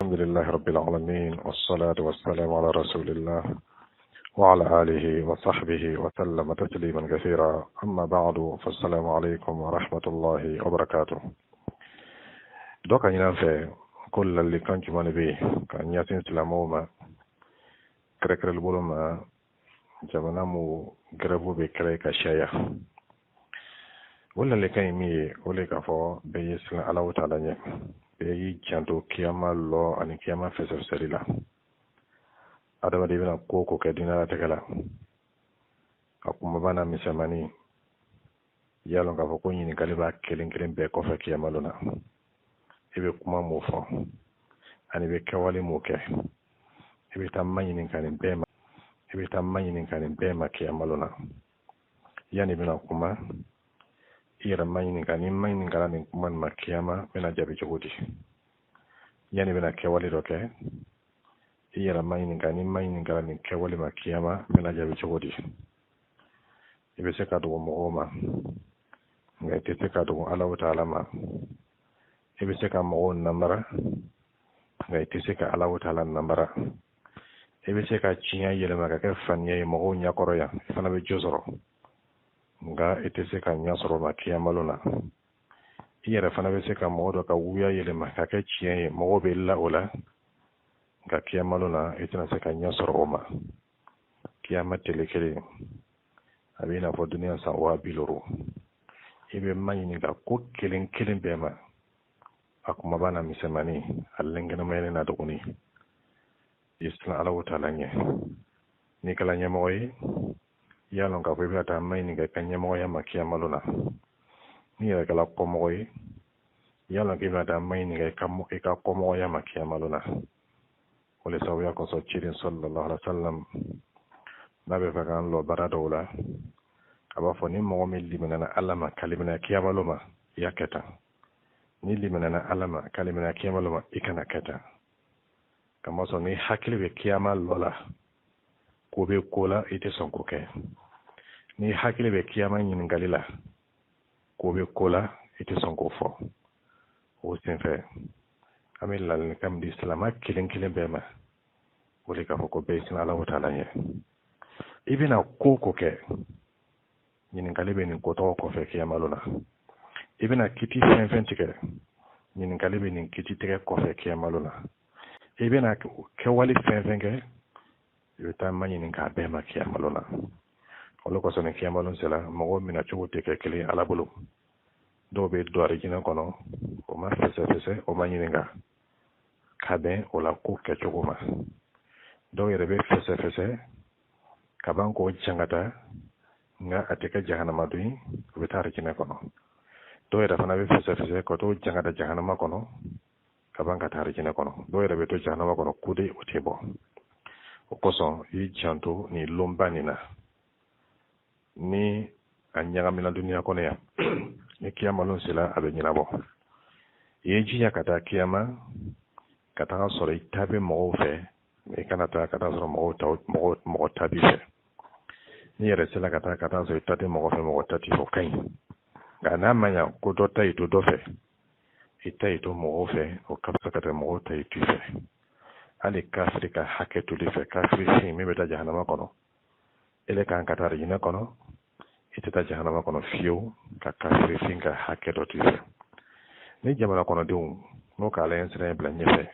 الحمد لله رب العالمين والصلاة والسلام على رسول الله وعلى آله وصحبه وسلم تسليما كثيرا. أما بعد فالسلام عليكم ورحمة الله وبركاته. دوكا ينافع كل اللي كان كمان بي كان ياسين سلاموما كركر البولما جمنامو غربو بكريكا شايا ولا اللي كان مي ولا كفو بيسلا على وتعالى بيجي جانتو كياما لو أني كياما فسر سريلا adama de bina koko ke dinara tegala akuma bana misamani yalo nga ko nyini kaliba kelen be ko fa kiyamaluna ibe kuma mo fo ani be kawali mo ke ibe tamani nin kanin be ma kiyamaluna yani bina kuma ira mani kanin mani kanin kuma ma kiyama bina jabi jogoti yani bina kawali roke iyara mayinin kala nin kewali ma kiyama mena jabi cogodi ibe se ka dogo mogo ma nga ite se ka dogo Allahu ta'ala ma ibe se ka mogo namara nga ite se ka Allahu ta'ala namara ibe se ka cinya yelema ka ke fanye mogo nyakoro ya fana be josoro nga ite se ka nyasoro ma kiyama lona iyara fana be se ka mogo do ka wuya yelema ka ke cinya mogo be la ola ka kiyamaluna itina se ka nyasoro oma kiyama telekele abina fo duniya sa wa biloro ibe mayini ga ko kelen bema akuma bana misemani allengena mayene na dogoni isla ala wutala nye ni kala nyamoy yalon ka ko ta mayini ga kanyamoy ma kiyamaluna ni ya kala ko moy yalon ka ta mayini ga kammo ka ko moy ma kiyamaluna wala sawiya ko so cirin sallallahu alaihi wasallam nabe fakan lo baradola aba fo ni mo mi limana alama kalimana kiyamaluma yaketa ni limana alama kalimana kiyamaluma ikana keta kama so ni hakili be kiyamal lola ko be kola ite sonko ke ni hakili be kiyama nyin galila ko be kola ite sonko fo o senfe amil lal kam di islama kilen bema wole ka foko be sin Allah ta'ala ye ibina koko ke nyin ngalibe ni ko to ko fe kiyamaluna ibina kiti fen tike nyin ngalibe ni kiti tike ko fe kiyamaluna ibina ke wali fen ke yuta manyi ni ka be ma kiyamaluna wala ko sonen kiyamalun sela mo mina chugote ke kili ala bulu do be do arigina kono o ma fese o manyi nga kabe ola ko ke chogoma do yere be fese kaban ko jangata nga ateka jahannama duyi be tarikina kono do yere fana be fese ko to jangata jahannama kono kaban ka tarikina kono do yere be to jahannama kono kude otebo o koso yi janto ni lombanina ni anyanga mina dunia kono ya ni kiyama lon sila abe nyinabo yeji ya kata kiyama kata sore itabe mo fe e kana ta kata sore mo tabi fe ni yere sila kata sore itabe mo fe mo tati fo kai gana manya ko do tai to do fe itai to mo fe o kapsa kata mo tai tu fe ali kafrika haketu li fe kafri fi me beta jahannama kono ele kan kata rina kono itata jahannama kono fiyo ka kafri finga haketo tu fe ni jamana kono dum no ka len sere bla nyefe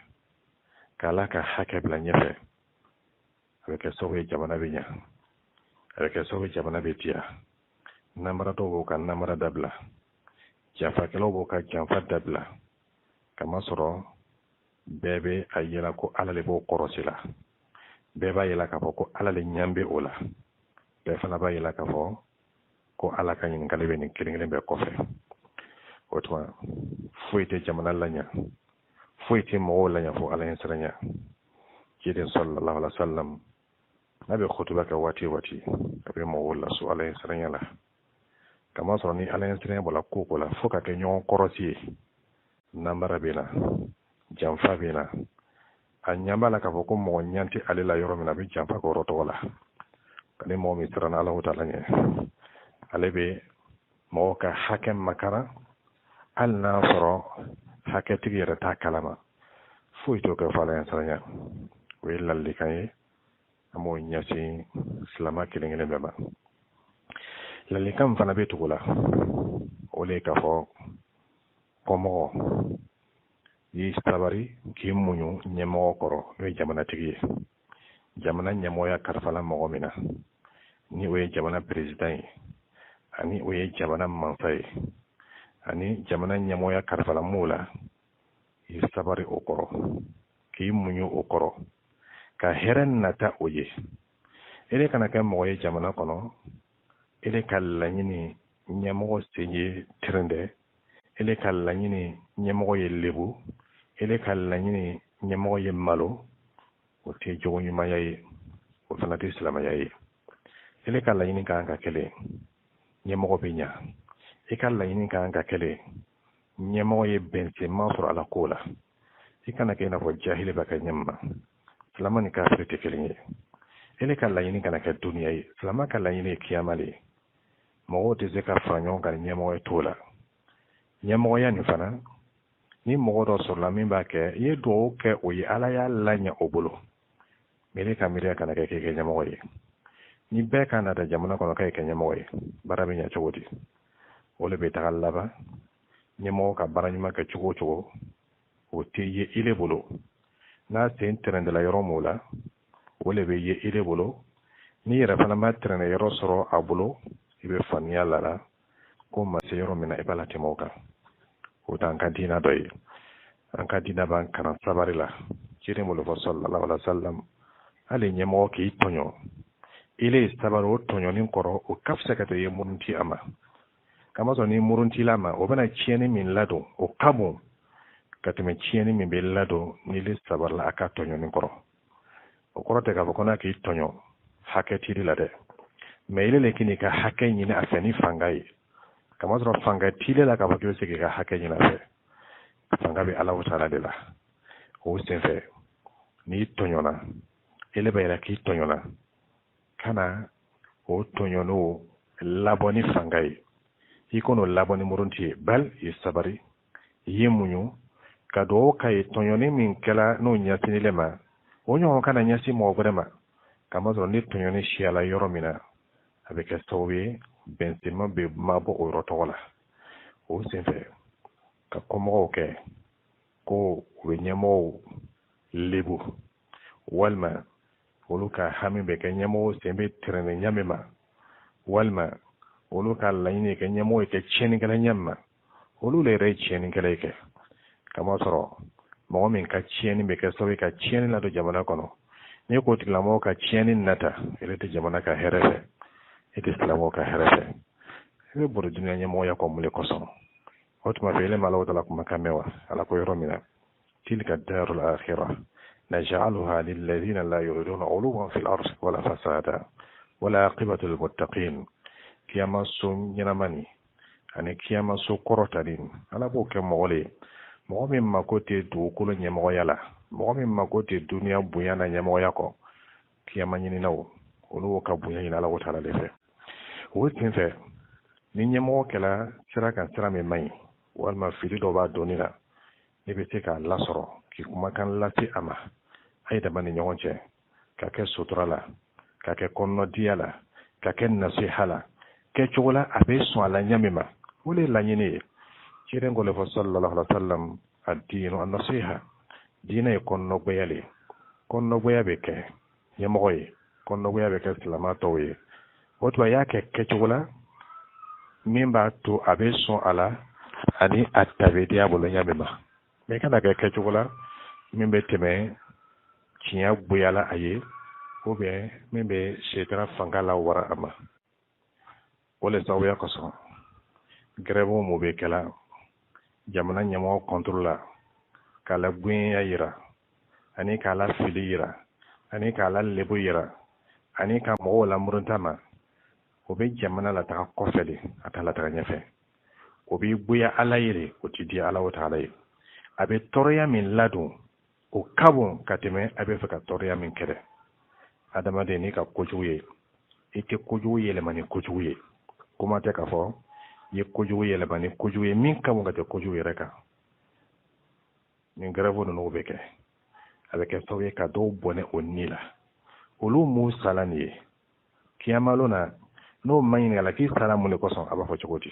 kala ka hake bla nyefe avec sowe jamana binya avec sowe jamana betia namara to bo kan namara dabla jafa kelo bo ka jafa dabla kama soro bebe ayela ko alale bo korosila beba yela ka ko alale nyambe ola be fana ba yela ka ko alaka nyin galebe ni kilingile be kofe otwa fuite jamana lanya fuite mo lanya fo alayen saranya kidin sallallahu alaihi wasallam nabi khutuba ka wati abe mo wala su alayen saranya la kama so ni alayen saranya bola ko la foka ke nyon korosi nambara bena jamfa bena anyamba la ka ko mo nyanti alila yoro mina bi jamfa ko roto wala kale mo mi sarana Allah ta'ala ne alebe mo ka hakem makara al nasro hakati yara ta kalama foyi to ka fala yan saranya o ye lalli kan ye an b'o ɲɛsin silama kelen kelen bɛɛ ma lallikan fana bɛ tugu la o le k'a fɔ kɔmɔgɔ y'i sabari k'i muɲu ɲɛmɔgɔ kɔrɔ n'o ye jamanatigi ye jamana ɲɛmɔgɔya kalifala mɔgɔ min na ni o ye jamana perezidan ye ani o ye jamana mansa ye ani jamana ɲɛmɔgɔya kalifala m'o la i sabari o kɔrɔ k'i muɲu o kɔrɔ ka hɛrɛ nata o ye ele kana kɛ mɔgɔ ye jamana kɔnɔ ele ka laɲini ɲɛmɔgɔ sen ye tirindɛ ele ka laɲini ɲɛmɔgɔ ye lebu ele ka laɲini ɲɛmɔgɔ ye malo o tɛ jogo ɲumanya ye o fana tɛ silamɛya ye ele ka laɲini kan ka kɛlɛ ɲɛmɔgɔ bɛ ɲa i ka laɲini kan ka kɛlɛ ɲɛmɔgɔ ye bɛnsenma sɔrɔ ala ko la i kana kɛ i n'a fɔ jahili bɛ kɛ ɲɛma silama ni kafiri tɛ kelen ye ele ka laɲini kana kɛ duniya ye silama ka laɲini ye kiyama le mɔgɔw tɛ se ka fara ɲɔgɔn kan ɲɛmɔgɔ ye t'o la ɲɛmɔgɔya nin fana ni mɔgɔ dɔ sɔrɔla min b'a kɛ i ye dugawu kɛ o ye ala y'a laɲɛ o bolo mɛri ka miiriya kana kɛ k'i kɛ ɲɛmɔgɔ ye ni bɛɛ ka nata jamana kɔnɔ k'a kɛ ɲɛmɔgɔ ye baara bɛ ɲɛ cogo di o le bɛ taga laban ɲɛmɔgɔ ka baara ɲuman kɛ cogo o cogo o tɛ ye ile bolo n'a sen tɛrɛndɛla yɔrɔ m'o la o le bɛ ye ile bolo ni yɛrɛ fana ma tɛrɛndɛ yɔrɔ sɔrɔ a bolo i bɛ faniya la ko ma se yɔrɔ min na i b'a la tɛmɛ o kan o t'an ka diina dɔ ye an ka diina b'an kalan sabari la ciden bolo fɔ sallallahu alaihi wa sallam hali ɲɛmɔgɔ k'i tɔɲɔ ile ye sabari o tɔɲɔnin kɔrɔ o ka fisa ka tɛ ye murunti a ma kamasɔrɔ ni muruntila ma o bɛna tiɲɛni min ladon o ka bon ka tɛmɛ tiɲɛni min bɛ ladon ni le sabarila a ka tɔɲɔnin kɔrɔ o kɔrɔ tɛ k'a fɔ ko n'a k'i tɔɲɔ hakɛ tiri la dɛ mɛ ile le k'i ka hakɛ ɲini a fɛ ni fanga ye kamasɔrɔ fanga tile la k'a fɔ k'i bɛ se k'i ka hakɛ ɲini a fɛ fanga bɛ ala taala de la o senfɛ n'i tɔɲɔna ele bɛ yɛrɛ k'i tɔɲɔna kana o tɔɲɔn'o labɔ ni fanga ye i kɔnɔ labɔ ni murunti ye bal i sabari i ye muɲu ka dugawu k'a ye tɔɲɔni min kɛla n'o ɲɛsinile ma o ɲɔgɔn kana ɲɛsin mɔgɔ wɛrɛ ma kamasɔrɔ ni tɔɲɔni siyala yɔrɔ min na a bɛ kɛ sababu ye bɛnsenma bɛ mabɔ o yɔrɔ tɔgɔ la o senfɛ ka kɔmɔgɔw kɛ ko u bɛ ɲɛmɔgɔw lebu walima olu ka hami bɛ kɛ ɲɛmɔgɔw sen bɛ tɛrɛnɛ ɲami ma walima olu ka laɲini kɛ ɲɛmɔgɔ ye kɛ tiɲɛnikɛla ɲami ma olu le yɛrɛ ye tiɲɛnikɛla ye kɛ kamasɔrɔ mɔgɔ min ka tiɲɛni bɛ kɛ sababu ye ka tiɲɛni ladon jamana kɔnɔ ni ko tigilamɔgɔ ka tiɲɛni nata ele tɛ jamana ka hɛrɛ fɛ e tɛ silamɛw ka hɛrɛ fɛ i bɛ boli duniya ɲɛmɔgɔya kɔ mun de kosɔn o tuma fɛ ele ma alaw taala kumakan mɛn wa ala ko yɔrɔ min na tilka darul akhirah naj'aluha lilladhina la yuriduna uluwan fil ardi wala fasada wala aqibatu lil muttaqin kiyama so ɲɛnamani ani kiyama so kɔrɔtali ala b'o kɛ mɔgɔ le mɔgɔ min mako tɛ dugukolo ɲɛmɔgɔya la mɔgɔ min mako tɛ duniya bonya na ɲɛmɔgɔya kɔ kiyama ɲininaw olu ka bonya ɲini ala taala de fɛ o senfɛ ni ɲɛmɔgɔ kɛla sira kan sira min man ɲi walima fili dɔ b'a dɔnni la ne bɛ se k'a lasɔrɔ k'i kumakan lase a ma a ye dama ni ɲɔgɔn cɛ ka kɛ sutura la ka kɛ kɔnɔdiya la ka kɛ nasiha la kɛ cogo la a bɛ sɔn a la ɲami ma o de ye laɲini ye ciden ko le fɔ sallallahu alaihi wa sallam ad-dinu an-nasiha diinɛ ye kɔnɔgoya le kɔnɔgoya bɛ kɛ ɲɛmɔgɔ ye kɔnɔgoya bɛ kɛ silama tɔw ye o tuma y'a kɛ kɛcogo la min b'a to a bɛ sɔn a la ani a ta bɛ di a bolo ɲami ma mɛ kana kɛ kɛcogo la min bɛ tɛmɛ tiɲɛ boyala a ye ubiyɛn min bɛ setana fanga la wara a ma o le sababuya kosɔn grève mun bɛ kɛla jamana ɲɛmɔgɔ contrôle la k'a la guɲɛya yira ani k'a la fili yira ani k'a la lebu yira ani ka mɔgɔw la murunta ma o bɛ jamana la taga kɔfɛ de a t'a la taga ɲɛfɛ o b'i bonya ala ye de o ti di ala o taala ye a bɛ tɔɔrɔya min ladon o ka bon ka tɛmɛ a bɛ fɛ ka tɔɔrɔya min kɛlɛ adamaden n'i ka kojugu ye i tɛ kojugu yɛlɛma ni kojugu ye kuma tɛ k'a fɔ i ye kojugu yɛlɛma ni kojugu ye min ka bon ka tɛ kojugu yɛrɛ kan nin grève ninnu bɛ kɛ avec un sauvé cadeau bonnet au nila olu mu salani kiyama lona no mayin la ki salamu le koson aba fo chogoti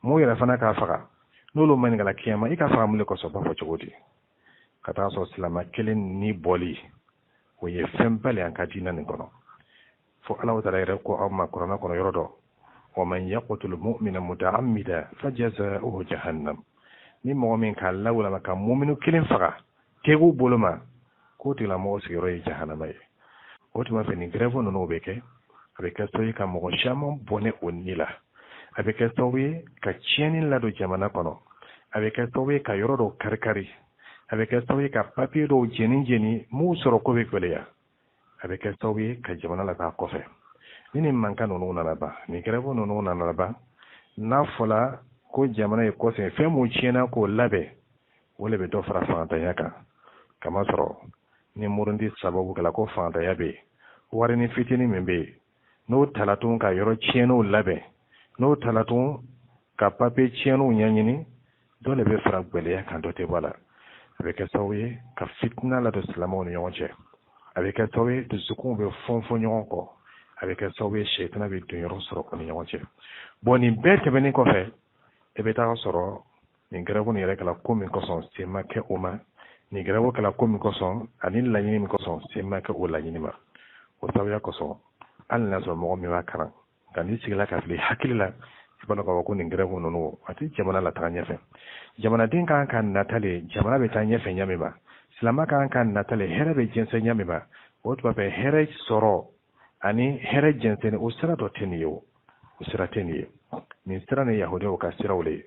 mo yara fana ka faga no lo mayin la kiyama ika faga mu le koson ba fo chogoti kata so silama kelen ni boli o ye fembale an kadina ni kono fo ala wata re ko amma korona kono yorodo wa man yaqtul mu'mina muta'ammida fajaza'uhu jahannam ni mo min ka lawla maka mu'minu kelen faga kegu boloma ko tila mo sigiro e jahannama e otima fe ni grève no beke avec estoy ka mo chamon bonne onila avec estoy ka chienin la do jamana kono avec estoy ka yorodo karkari avec estoy ka papier do jeni mu soro ko be koleya avec estoy ka jamana la ka kofe ni manka no na ba ni grève no na ba na fola ko jamana e ko se fe mu chiena ko labe wole be do fara fanta yaka kama soro ni murundi sababu kala ko fanta yabe wari ni fitini membe no talatun ka yoro chieno labe no talatun ka pape chieno nyanyini dole be fara gbele ya kan dote wala avec sawi ka fitna la do salamo ni yonche avec sawi de sukun be fonfon yonko avec sawi shaytana be do yoro soro ko ni yonche boni bete beni ko fe e be ta soro ni grabo ni rek la komi ko son sema ke uma ni grabo kala komi ko son ani la yini ko son sema ke o la yini ma o sawiya ko son alla so mo mi wakaran kan ni sigla ka fili hakilila ibana ko ko ni grabo no ati jamana la tanya fe jamana din kan natale jamana be tanya fe nyame ba silama kan natale herebe jense nyame ba o to be here soro ani here jense ne usra do teniyo usra teniyo ni sira ne yahudi o ka sira wole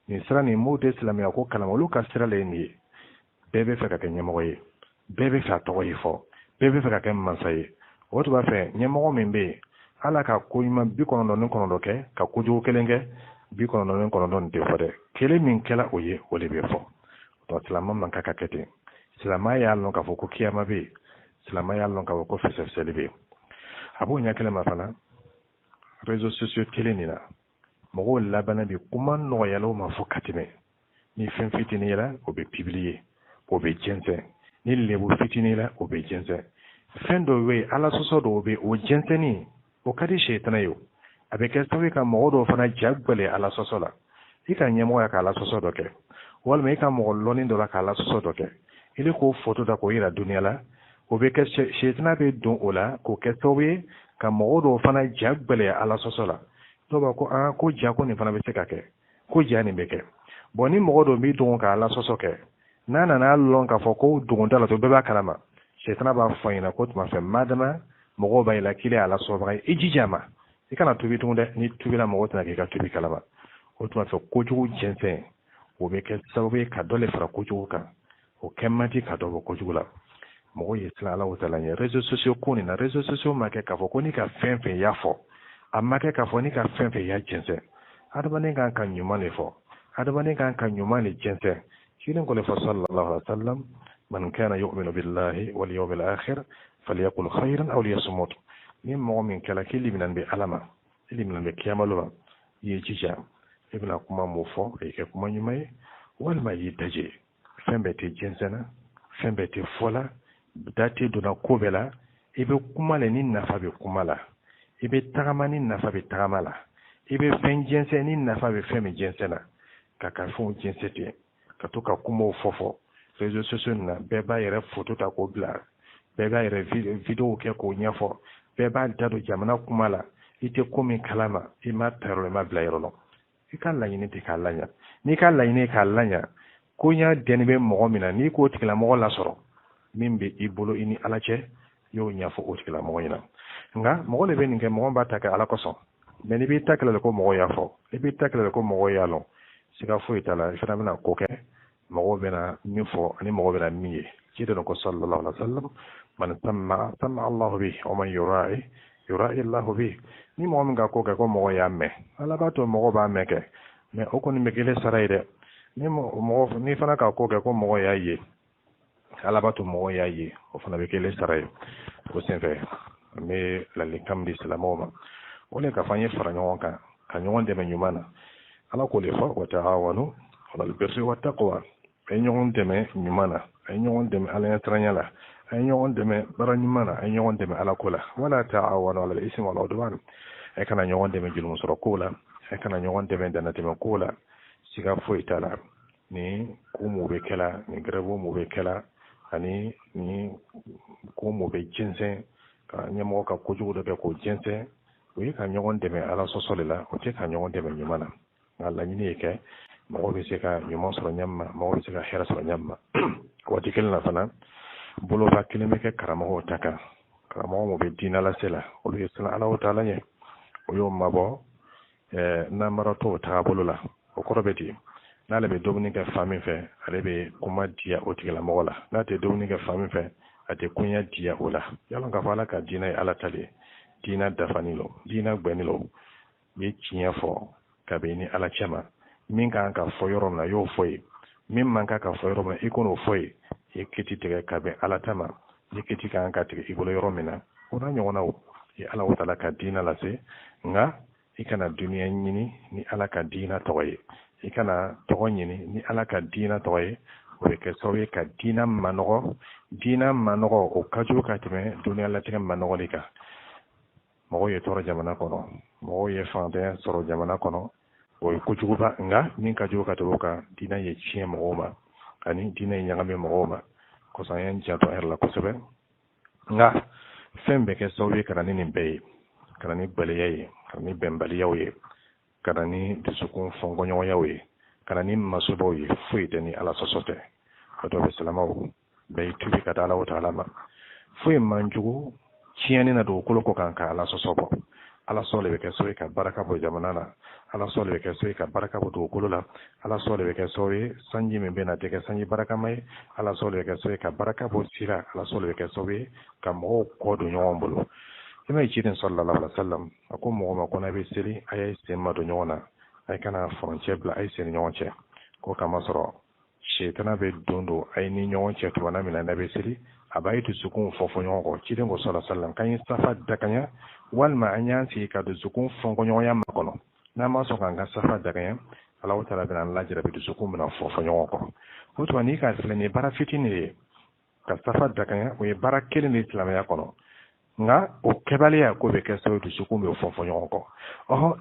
ni sira ni mode islamia ko kalama lu ka sira le ni bebe fe ka nyamo ye bebe fa to yi fo bebe fe ka mansaye o to ba fe nyamo membe ala ka ko yima bi kono non kono do ke ka kuju kelenge bi kono non kono don de fode kele min kela oye ole be fo to islam man ka kete islam ya lon ka fo ko kiyama be islam ya lon ka ko fe se be abu nya kele ma fana réseaux sociaux telenina mogo labana bi kuma no yalo ma fo katime ni fen fitini la o be publier o be jense ni lebu fitini la o be jense fen do we ala soso do be o jense ni o kadi shaytana yo avec estoy ka mogo do fana jagbale ala soso la ika nyemo ya ka ala soso do ke wal me ka mogo loni do la ka ala soso do ke ile ko photo da ko ira dunia la o be ke shaytana be don ola ko ke towe ka mogo do fana jagbale ala soso la to ba ko ko jako ni fana be se ka ke ko jani be ke boni mogo do mi don ka ala soso ke nana na lon ka fo ko don dala to be ba kalama shaytana ba fo ina ko tuma fe madama mogo ba ila kile ala so ba ijijama ikana tubi tunde ni tubi la mogo tana ke ka tubi kalama ko tuma fe ko jugu jensen o be ke sababu ka dole fara ko jugu kan o kemmati ka do ko jugu la mogo yesla ala wutala ni réseaux sociaux ko ni na réseaux sociaux ma ke ka fo ko ni ka fenfe ya fo amma ke ka fo ni ka fenfe ya jensen adabane kan nyuma le fo adabane kan nyuma le jensen شيلن قول صلى الله عليه وسلم من كان يؤمن بالله واليوم الآخر فليقل خيرا أو ليصمت نيم مؤمن كلا كلي من أنبي علما اللي من أنبي كياملوا يجيجا ابن أكما موفو أكما يمي والما يتجي فين بيتي جنسنا فين بيتي فولا داتي دونا كوبلا ibe kumale ni nafa be kumala ibe tagama ni nafa be tagamala ibe fen jense ni nafa be fen jensena kaka fon jensete katoka kumo fofo réseaux sociaux na beba yere photo ta ko bla beba yere video ke ko nyafo beba dado jamana kumala ite komi kalama ima taro ma bla yero no ikalla yini te kallanya ni kalla yini kallanya ko nya denbe mo mina ni ko tikla mo la soro mimbe ibolo ini alache yo nyafo o tikla mo yina nga mo le ben nge mo ba taka ala koso meni bi takla ko mo yafo le bi takla ko mo yalo sika fo itala fana bena ko ke mo bena mi fo ani mo bena mi kida no ko sallallahu alaihi wasallam man sama Allah bi o man yura'i Allah bi ni mo nga ko ke ko mo ya me ala ba to mo ba me ke me o ko ni me kele saraide ni mo ni fana ka ko ke ko mo ya ye ala ba to mo ya ye o fana be kele saraide ko sen fe me la likam di islamoma o le ka fanye fara nyonka ka nyonde me nyumana ala ko le fa wa ta'awanu ala albirri wat taqwa ay ñogon deme ñumana ay ñogon deme ala yatranyala ay ñogon deme bara ñumana ay ñogon deme ala kula wala ta'awanu ala al-ismi wal udwan ay kana ñogon deme julum soro kula ay kana ñogon deme dana deme kula siga foyi tala ni ku mu be kala ni grebo mu be kala ani ni ku mu be jinse ka nyamo ka kujugu de ko jinse wi ka ñogon deme ala sosolila o te ka ñogon deme ñumana Allah ñini ke mo be se ka ñumo soro ñamma mo be se ka hera soro ñamma wati kelna fana bolo ba kilime ke karamo taka karamo mo be dina la sela o be sala ala wa taala nye o yo mabo na marato ta bolo la o korobeti na le be domini ke fami fe ale be kuma dia o tigala mo la na te domini ke fami fe ate kunya dia o la yalo ka fala ka dina ala tale dina dafanilo dina gbenilo be chinya fo ka be ni ala chama min kan ka fo yoro na yo foyi min man ka fo yoro na ikono foyi e kiti tege ka be ala tama e kiti kan ka tege ibolo yoro mina ona nyona o e ala wata ka dina la se nga ikana duniya nyini ni ala ka dina toye ikana togo nyini ni ala ka dina toye o ke sowe ka dina manogo o kaju ka teme duniya la tege manogo lika mo ye toro jamana kono mo ye fande soro jamana kono o ko juguba nga min ka juguka to ka dina ye chie mo ani dina ye nyangame mo ko sa yan jato erla ko sebe nga fembe ke sowe kana ni be kana ni baliye kana ni bembaliye we kana ni disukun fongo nyoya we kana ni masubo ye fuite ni ala sosote to be salama be tubi ka dala wata alama fuye manjugu chiani na do koloko kanka ala sosobo ala sole be ke sowe ka baraka bo jamanana ala sole be ke sowe ka baraka bo do kolola ala sole be ke sowe sanji me bena te ke sanji baraka mai ala sole be ke sowe ka baraka bo sira ala sole be ke sowe ka mo ko do nyombolo ima ichidin sallallahu alaihi wasallam ako mo ma kona be seli ay sema do nyona ay kana frontier bla ay seni nyonche ko kama soro shetana be dondo ay ni nyonche to wana mina na be seli abaytu sukun fofo nyongo chidin ko sallallahu alaihi wasallam kan safa dakanya wal ma anyansi ka do sukun fongo nyoya makono na ma so kan safa dakanya Allah ta'ala bin Allah jira be sukun na fofo nyongo ko to ni ka sele bara fitini ka safa dakanya o bara kele ni islam ya kono nga o kebalia ko be keso du suku me fofo nyoko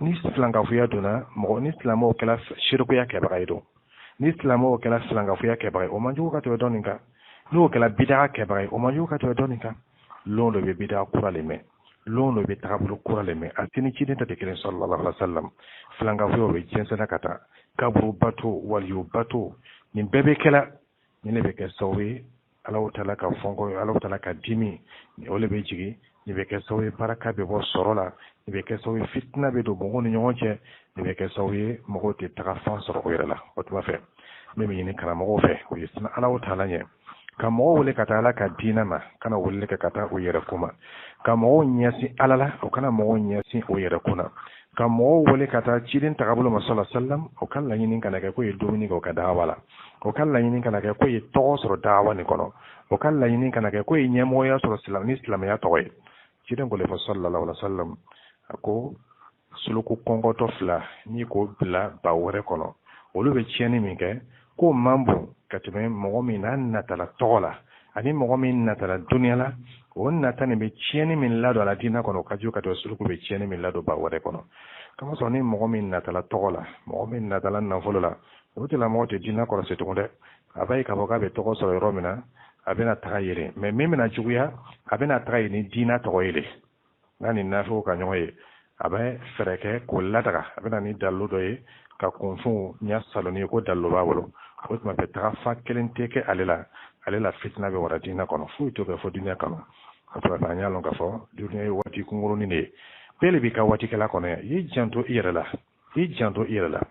ni slanga fuya dona mo ni islamo kala shirku ya ke bagaido ni islamo kala slanga fuya ke bagai o manju ka to doninka no kala bid'a ke bagai o manju ka to doninka londo be bid'a kurale me londo be tabulu kurale me atini ci denta de kelen sallallahu alaihi wasallam slanga fuya be jensa nakata kabru bato wal yubato ni bebe kala ni le be keso we Allah ta'ala ka fongo Allah ta'ala ka dimi ni ole be jigi ni be ke sawi baraka be bo sorola ni be ke sawi fitna be do bongo ni nyonche ni be ke sawi mo te taga soro o yela o tuma fe memi ni kana mo fe o yisna Allah ta'ala nye ka mo wole ka ta'ala ka dina ma kana wole ka kata o yera kuma ka mo nyasi alala o kana mo nyasi o yera kuna ka mo wole ka ta chidin tagabulo masalla sallam o kan la yin kana ka ko yidumini ko ka dawala o kan la yin kana ka ko yito soro dawa ni kono o kan la yin kana ka ko nyemo ya soro islam ya toy chidin ko le sallallahu alaihi wasallam ako suluku kongo to fla ni ko bla bawre kono o lu be chieni mi ke ko mambo katime mo mi nan na tala tola ani mo mi na tala dunya la o na tane be chieni min lado ala dina kono kaju ka to suluku be chieni min lado bawre kono kama so ni mo mi na tala tola mo mi na tala na folola o te la mo te dina ko se to nde abai ka boka be to ko so romina abena trayere mais meme na juguya abena trayi ni dina to yele nani na fo ka nyoye abai fereke ko ladara abena ni dallo doye ka konfu nya saloni ko dallo bawolo o ma be tra fa kelen teke alela fitna be wara dina kono fu to be fo dina kono to ba nyalo ka fo dina wati ko ngoro ni ne pele bi ka wati kala kono yi janto irela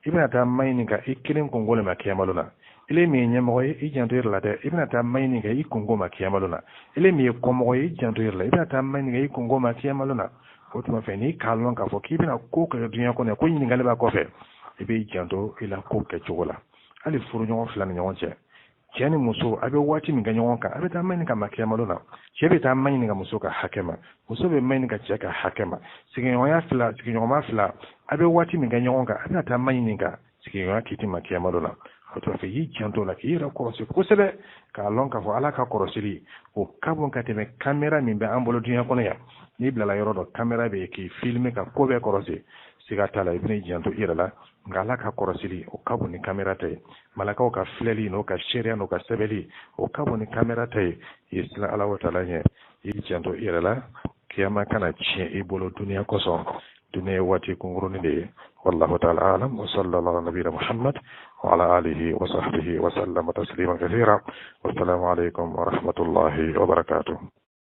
ibna ta mayni ka ikilin ko ngole ma kemaluna ile mi nyamo yi janto irela de ibna ta mayni ka ikungo ma kemaluna ile mi ko mo yi janto irela ibna ta mayni ka ikungo ma kemaluna o to ma fe ni kalon ka fo kibina ko ka duniya kono ko yin ngale ba ko fe ibe janto ila ko ke chogola ali furu nyon flan nyon che cheni muso abe wati mi ganyon ka abe ta mayni ka ma kemaluna chebe ta mayni ka muso ka hakema muso be mayni ka cheka hakema sigin ya fla abe wati mi ganyon ka abe ta mayni ka sigin ya kiti ma kemaluna oto fe yi janto la ki yira korosi kosebe ka lon ka fo ala ka korosili o kabon ka teme camera min be ambolo dunya kono ya ni bila la yoro do camera be ki filmer ka ko be korosi siga tala ibni janto ira la ngala ka korosili o kabon ni camera tay malaka o ka fleli no ka sheria no ka sebeli o kabon ni camera tay isla ala wa taala nye yi janto ira la kiyama kana chi ibolo dunya koso dunya wati kunguruni de والله تعالى أعلم وصلى الله على نبينا محمد وعلى آله وصحبه وسلم تسليما كثيرا والسلام عليكم ورحمة الله وبركاته.